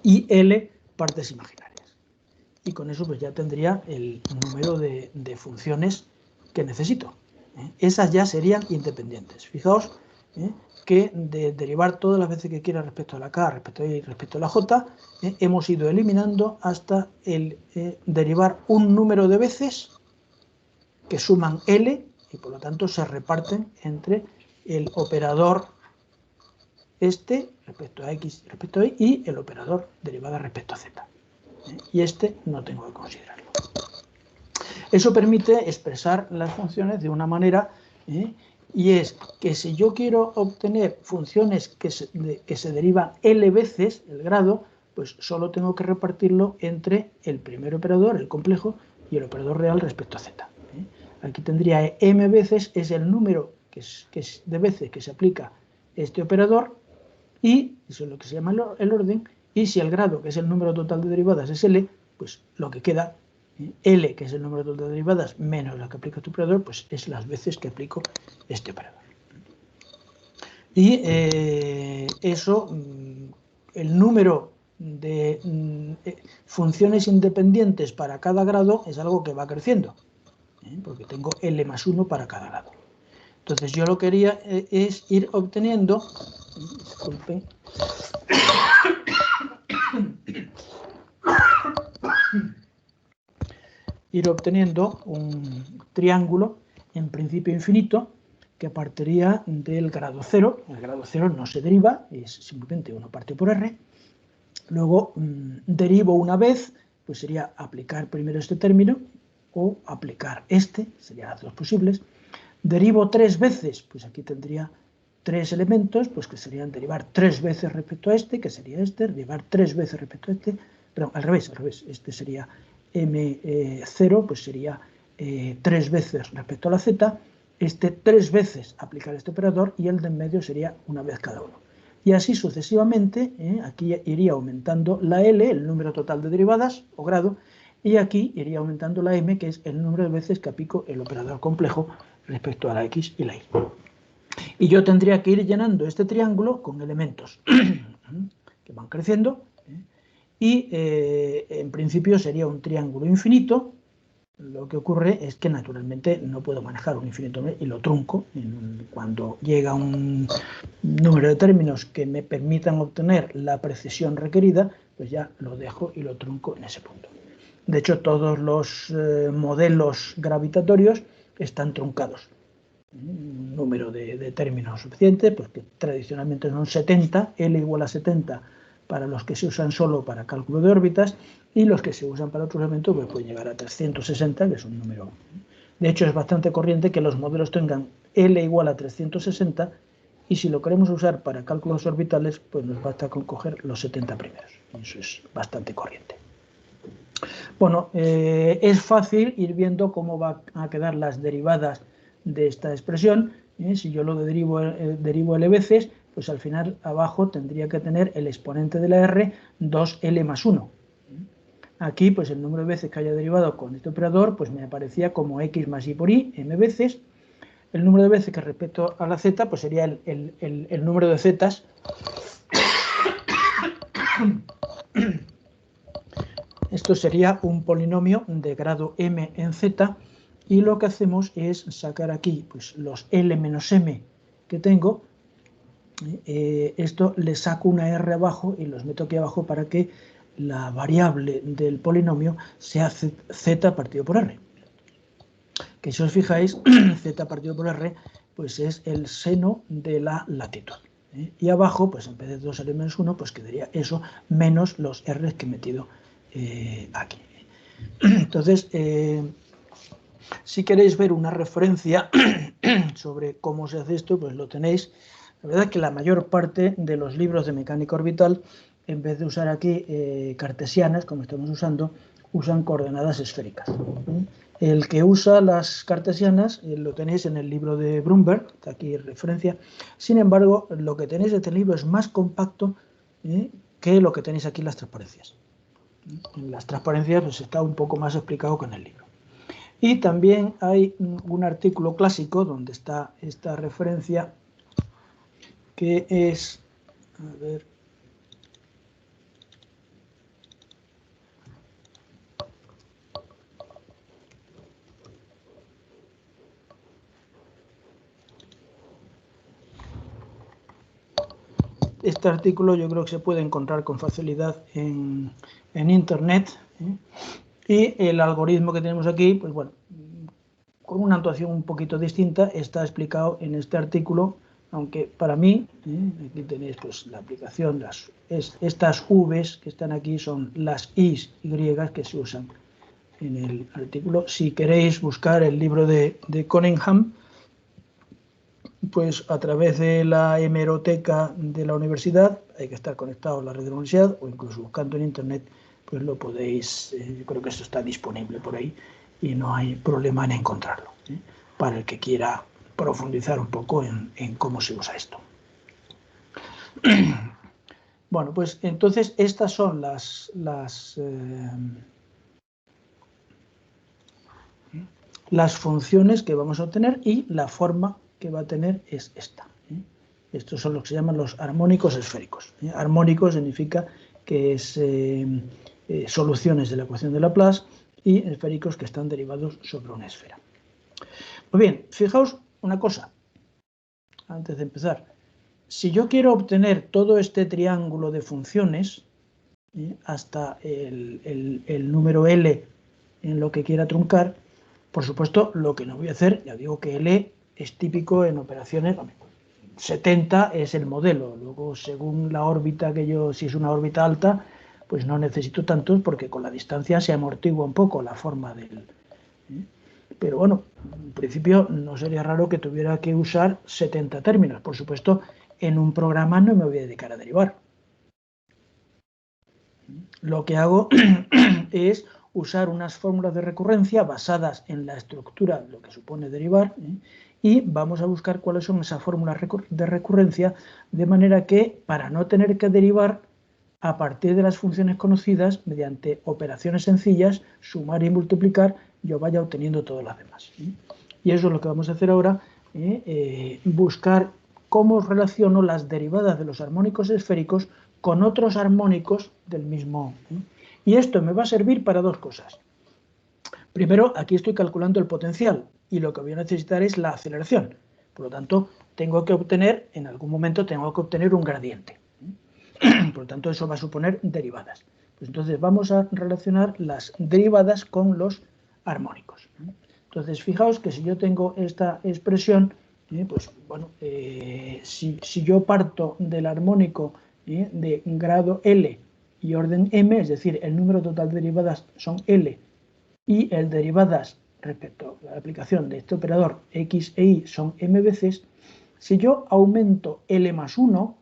y L partes imaginarias. Y con eso pues ya tendría el número de funciones que necesito. Esas ya serían independientes. Fijaos que de derivar todas las veces que quiera respecto a la K, respecto a I, respecto a la J, hemos ido eliminando hasta el derivar un número de veces que suman L y por lo tanto se reparten entre el operador este respecto a X respecto a Y y el operador derivada respecto a Z. Y este no tengo que considerarlo. Eso permite expresar las funciones de una manera, y es que si yo quiero obtener funciones que se derivan L veces el grado, pues solo tengo que repartirlo entre el primer operador, el complejo, y el operador real respecto a Z. Aquí tendría M veces, es el número que es de veces que se aplica este operador, y eso es lo que se llama el orden, y si el grado, que es el número total de derivadas, es L, pues lo que queda, L, que es el número total de derivadas, menos la que aplica este operador, pues es las veces que aplico este operador. Y eso, el número de funciones independientes para cada grado es algo que va creciendo, porque tengo L más 1 para cada grado. Entonces yo lo que quería es ir obteniendo, disculpen, ir obteniendo un triángulo en principio infinito que partiría del grado 0. El grado 0 no se deriva, es simplemente 1 partido por R. Luego derivo una vez, pues sería aplicar primero este término o aplicar este, serían las dos posibles. Derivo 3 veces, pues aquí tendría 3 elementos, pues que serían derivar 3 veces respecto a este, que sería este, derivar 3 veces respecto a este, perdón, al revés, este sería M0 pues sería 3 veces respecto a la Z, 3 veces aplicar este operador y el de en medio sería una vez cada uno. Y así sucesivamente, aquí iría aumentando la L, el número total de derivadas o grado, y aquí iría aumentando la M, que es el número de veces que aplico el operador complejo respecto a la X y la Y. Y yo tendría que ir llenando este triángulo con elementos que van creciendo, y en principio sería un triángulo infinito. Lo que ocurre es que naturalmente no puedo manejar un infinito y lo trunco. Cuando llega un número de términos que me permitan obtener la precisión requerida, pues ya lo dejo y lo trunco en ese punto. De hecho, todos los modelos gravitatorios están truncados. Un número de términos suficiente, pues que tradicionalmente son 70, L igual a 70 para los que se usan solo para cálculo de órbitas, y los que se usan para otros elementos pues pueden llegar a 360, que es un número. De hecho, es bastante corriente que los modelos tengan L igual a 360, y si lo queremos usar para cálculos orbitales, pues nos basta con coger los 70 primeros. Eso es bastante corriente. Bueno, es fácil ir viendo cómo van a quedar las derivadas de esta expresión. Si yo lo derivo L veces, pues al final abajo tendría que tener el exponente de la R 2L más 1. Aquí, pues el número de veces que haya derivado con este operador, pues me aparecía como X más Y por Y, M veces. El número de veces que respecto a la Z, pues sería el número de zetas. Esto sería un polinomio de grado m en z, y lo que hacemos es sacar aquí pues, los L menos m que tengo. Esto le saco una R abajo y los meto aquí abajo para que la variable del polinomio sea z partido por R. Que si os fijáis, z partido por R pues es el seno de la latitud. Y abajo, pues en vez de 2L menos 1, pues quedaría eso menos los R que he metido aquí. Entonces, si queréis ver una referencia sobre cómo se hace esto, pues lo tenéis. La verdad es que la mayor parte de los libros de mecánica orbital, en vez de usar aquí cartesianas, como estamos usando, usan coordenadas esféricas. El que usa las cartesianas lo tenéis en el libro de Brumberg, está aquí referencia. Sin embargo, lo que tenéis en este libro es más compacto que lo que tenéis aquí en las transparencias. En las transparencias pues, está un poco más explicado que en el libro. Y también hay un artículo clásico donde está esta referencia, que es, a ver, este artículo yo creo que se puede encontrar con facilidad en internet, y el algoritmo que tenemos aquí, pues bueno, con una actuación un poquito distinta, está explicado en este artículo, aunque para mí, aquí tenéis pues la aplicación, estas V's que están aquí son las I's y que se usan en el artículo. Si queréis buscar el libro de Cunningham, pues a través de la hemeroteca de la universidad, hay que estar conectado a la red de la universidad, o incluso buscando en internet, pues lo podéis, yo creo que esto está disponible por ahí y no hay problema en encontrarlo, para el que quiera profundizar un poco en cómo se usa esto. Bueno, pues entonces estas son las funciones que vamos a obtener, y la forma que va a tener es esta. Estos son los que se llaman los armónicos esféricos. Armónico significa que es soluciones de la ecuación de Laplace, y esféricos que están derivados sobre una esfera. Muy bien, fijaos una cosa, antes de empezar. Si yo quiero obtener todo este triángulo de funciones, hasta el número L en lo que quiera truncar, por supuesto, lo que no voy a hacer, ya digo que L es típico en operaciones, 70 es el modelo, luego según la órbita que yo, si es una órbita alta, pues no necesito tantos, porque con la distancia se amortigua un poco la forma del... Pero bueno, en principio no sería raro que tuviera que usar 70 términos. Por supuesto, en un programa no me voy a dedicar a derivar. Lo que hago es usar unas fórmulas de recurrencia basadas en la estructura, lo que supone derivar, y vamos a buscar cuáles son esas fórmulas de recurrencia, de manera que, para no tener que derivar a partir de las funciones conocidas, mediante operaciones sencillas, sumar y multiplicar, yo vaya obteniendo todas las demás. Y eso es lo que vamos a hacer ahora, buscar cómo relaciono las derivadas de los armónicos esféricos con otros armónicos del mismo. Y esto me va a servir para dos cosas. Primero, aquí estoy calculando el potencial y lo que voy a necesitar es la aceleración. Por lo tanto, en algún momento tengo que obtener un gradiente. Por lo tanto, eso va a suponer derivadas. Pues entonces vamos a relacionar las derivadas con los armónicos. Entonces, fijaos que si yo tengo esta expresión, pues bueno, si yo parto del armónico de grado L y orden m, es decir, el número total de derivadas son L y el derivadas respecto a la aplicación de este operador x e y son m veces, si yo aumento L más 1,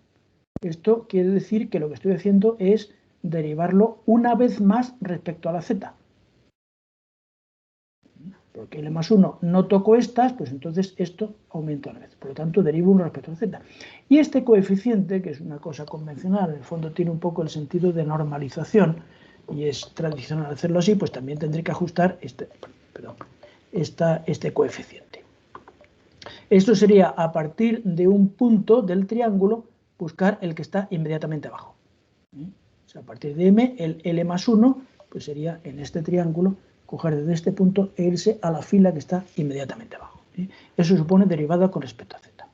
esto quiere decir que lo que estoy haciendo es derivarlo una vez más respecto a la z. Porque L más 1 no toco estas, pues entonces esto aumenta una vez. Por lo tanto, derivo 1 respecto a z. Y este coeficiente, que es una cosa convencional, en el fondo tiene un poco el sentido de normalización, y es tradicional hacerlo así, pues también tendré que ajustar este coeficiente. Esto sería, a partir de un punto del triángulo, buscar el que está inmediatamente abajo. O sea, a partir de m, el L más 1, pues sería en este triángulo, coger desde este punto e irse a la fila que está inmediatamente abajo. Eso supone derivada con respecto a z.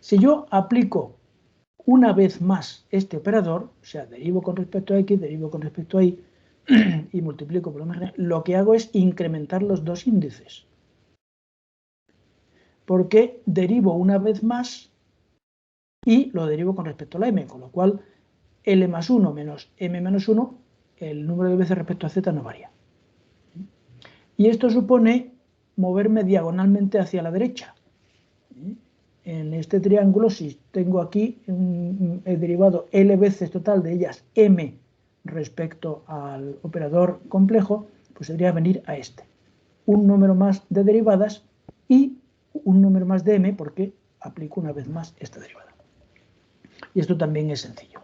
Si yo aplico una vez más este operador, o sea, derivo con respecto a x, derivo con respecto a y, y multiplico por la imagen, lo que hago es incrementar los dos índices. Porque derivo una vez más y lo derivo con respecto a la m, con lo cual L más 1 menos m menos 1, el número de veces respecto a z no varía. Y esto supone moverme diagonalmente hacia la derecha. En este triángulo, si tengo aquí el derivado L veces total de ellas m respecto al operador complejo, pues debería venir a este. Un número más de derivadas y un número más de m porque aplico una vez más esta derivada. Y esto también es sencillo.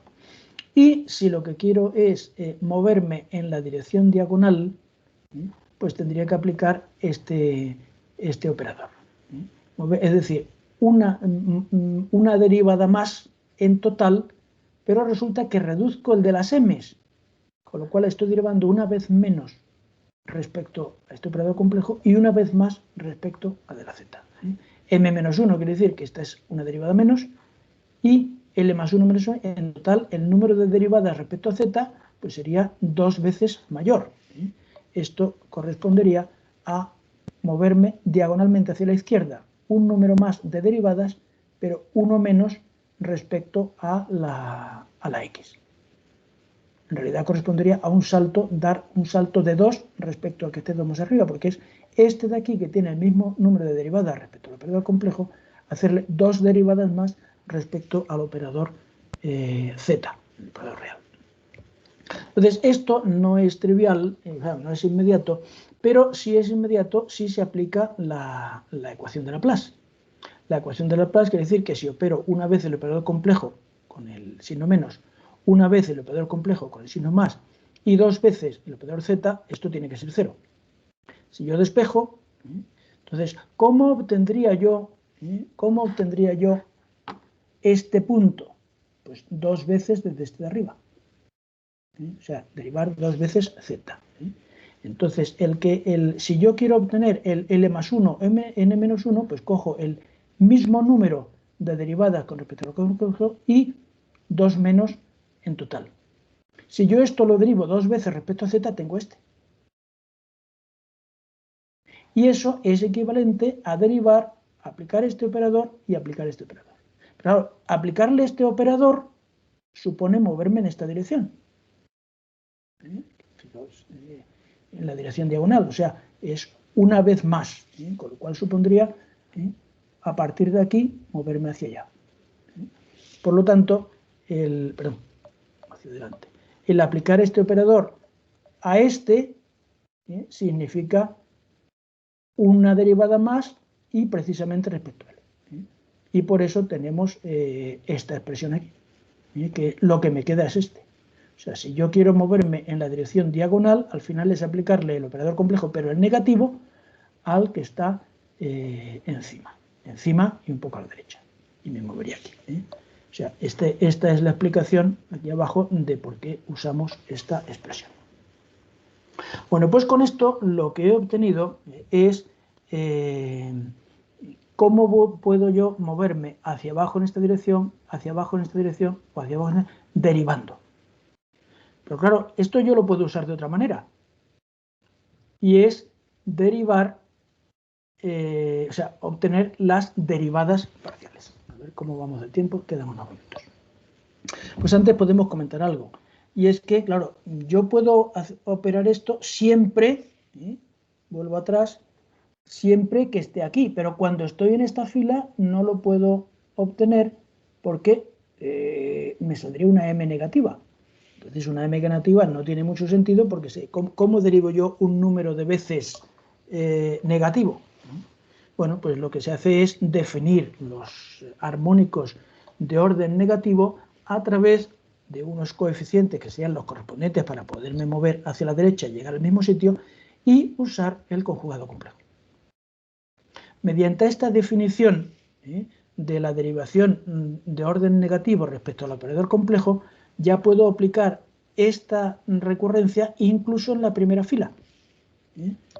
Y si lo que quiero es moverme en la dirección diagonal, pues tendría que aplicar este operador. Es decir, una derivada más en total, pero resulta que reduzco el de las m's, con lo cual estoy derivando una vez menos respecto a este operador complejo y una vez más respecto a de la z. M menos 1 quiere decir que esta es una derivada menos y L más 1 menos 1, en total el número de derivadas respecto a z pues sería 2 veces mayor. Esto correspondería a moverme diagonalmente hacia la izquierda, un número más de derivadas, pero uno menos respecto a la x. En realidad correspondería a dar un salto de 2 respecto al que tenemos arriba, porque es este de aquí que tiene el mismo número de derivadas respecto al operador complejo, hacerle 2 derivadas más respecto al operador z, el operador real. Entonces, esto no es trivial, no es inmediato, pero si es inmediato, sí se aplica la ecuación de Laplace. La ecuación de Laplace quiere decir que si opero una vez el operador complejo con el signo menos, una vez el operador complejo con el signo más y 2 veces el operador z, esto tiene que ser 0. Si yo despejo, entonces, ¿cómo obtendría yo este punto? Pues 2 veces desde este de arriba. O sea, derivar 2 veces z. Entonces, si yo quiero obtener el L más 1, n menos 1, pues cojo el mismo número de derivadas con respecto a lo que complejo y 2 menos en total. Si yo esto lo derivo 2 veces respecto a z, tengo este. Y eso es equivalente a derivar, aplicar este operador y aplicar este operador. Pero claro, aplicarle este operador supone moverme en esta dirección. Fijaos, en la dirección diagonal, o sea, es una vez más, con lo cual supondría, a partir de aquí, moverme hacia allá. Por lo tanto, hacia adelante. El aplicar este operador a este significa una derivada más y precisamente respecto a L. Y por eso tenemos esta expresión aquí, que lo que me queda es este. O sea, si yo quiero moverme en la dirección diagonal, al final es aplicarle el operador complejo, pero el negativo, al que está encima y un poco a la derecha. Y me movería aquí. O sea, esta es la explicación aquí abajo de por qué usamos esta expresión. Bueno, pues con esto lo que he obtenido es cómo puedo yo moverme hacia abajo en esta dirección, hacia abajo en esta dirección o hacia abajo en esta, derivando. Pero claro, esto yo lo puedo usar de otra manera. Y es derivar, o sea, obtener las derivadas parciales. A ver cómo vamos de tiempo, quedan unos minutos. Pues antes podemos comentar algo. Y es que, claro, yo puedo operar esto siempre, vuelvo atrás, siempre que esté aquí. Pero cuando estoy en esta fila no lo puedo obtener porque me saldría una m negativa. Entonces una m negativa no tiene mucho sentido porque sé cómo derivo yo un número de veces negativo. Bueno, pues lo que se hace es definir los armónicos de orden negativo a través de unos coeficientes que sean los correspondientes para poderme mover hacia la derecha y llegar al mismo sitio y usar el conjugado complejo. Mediante esta definición de la derivación de orden negativo respecto al operador complejo, ya puedo aplicar esta recurrencia incluso en la primera fila.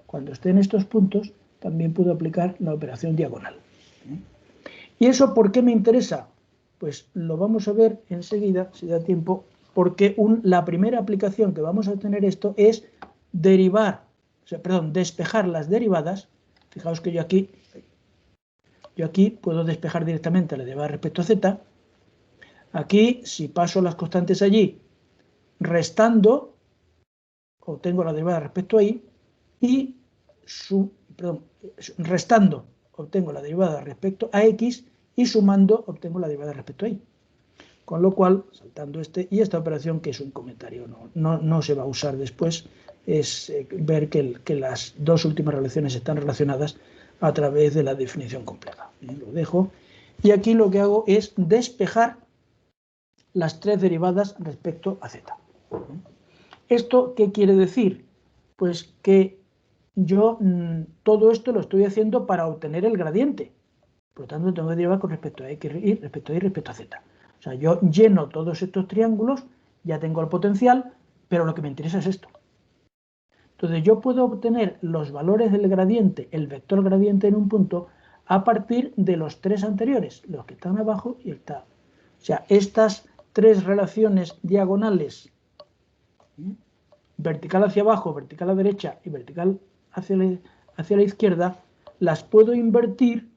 Cuando esté en estos puntos, también puedo aplicar la operación diagonal. ¿Y eso por qué me interesa? Pues lo vamos a ver enseguida, si da tiempo, porque la primera aplicación que vamos a tener esto es despejar las derivadas. Fijaos que yo aquí puedo despejar directamente la derivada respecto a z. Aquí, si paso las constantes allí, restando, obtengo la derivada respecto a y, y restando, obtengo la derivada respecto a x, y sumando, obtengo la derivada respecto a y. Con lo cual, saltando y esta operación, que es un comentario, no se va a usar después, es ver que las dos últimas relaciones están relacionadas a través de la definición compleja. Lo dejo. Y aquí lo que hago es despejar las tres derivadas respecto a z. ¿Esto qué quiere decir? Pues que yo todo esto lo estoy haciendo para obtener el gradiente. Por lo tanto, tengo que derivar con respecto a x y respecto a y respecto a z. O sea, yo lleno todos estos triángulos, ya tengo el potencial, pero lo que me interesa es esto. Entonces, yo puedo obtener los valores del gradiente, el vector gradiente en un punto, a partir de los tres anteriores, los que están abajo y el tal. O sea, estas tres relaciones diagonales, vertical hacia abajo, vertical a la derecha y vertical hacia la izquierda, las puedo invertir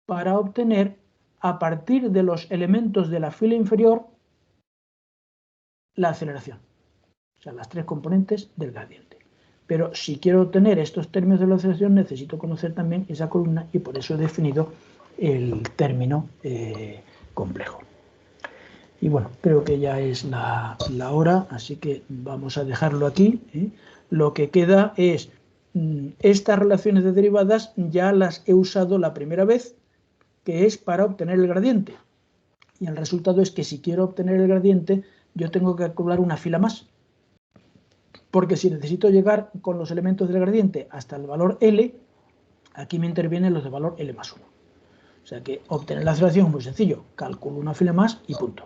para obtener, a partir de los elementos de la fila inferior, la aceleración. O sea, las tres componentes del gradiente. Pero si quiero obtener estos términos de la aceleración, necesito conocer también esa columna y por eso he definido el término complejo. Y bueno, creo que ya es la hora, así que vamos a dejarlo aquí. Lo que queda es, estas relaciones de derivadas ya las he usado la primera vez, que es para obtener el gradiente. Y el resultado es que si quiero obtener el gradiente, yo tengo que calcular una fila más. Porque si necesito llegar con los elementos del gradiente hasta el valor L, aquí me intervienen los de valor L más 1. O sea que obtener la aceleración es muy sencillo. Calculo una fila más y punto.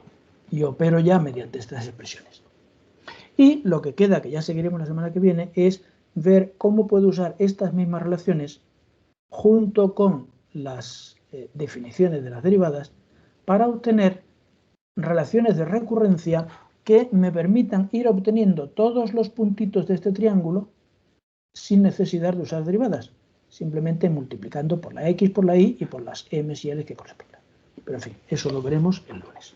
Y opero ya mediante estas expresiones. Y lo que queda, que ya seguiremos la semana que viene, es ver cómo puedo usar estas mismas relaciones junto con las definiciones de las derivadas para obtener relaciones de recurrencia que me permitan ir obteniendo todos los puntitos de este triángulo sin necesidad de usar derivadas, simplemente multiplicando por la x, por la y y por las m y l que correspondan. Pero en fin, eso lo veremos el lunes.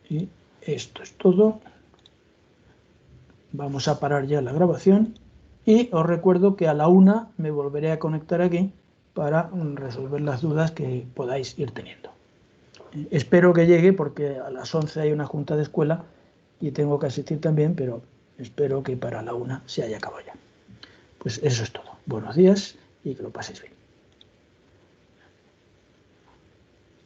Y esto es todo. Vamos a parar ya la grabación y os recuerdo que a la 1 me volveré a conectar aquí para resolver las dudas que podáis ir teniendo. Espero que llegue porque a las 11 hay una junta de escuela y tengo que asistir también, pero espero que para la 1 se haya acabado ya. Pues eso es todo. Buenos días y que lo paséis bien.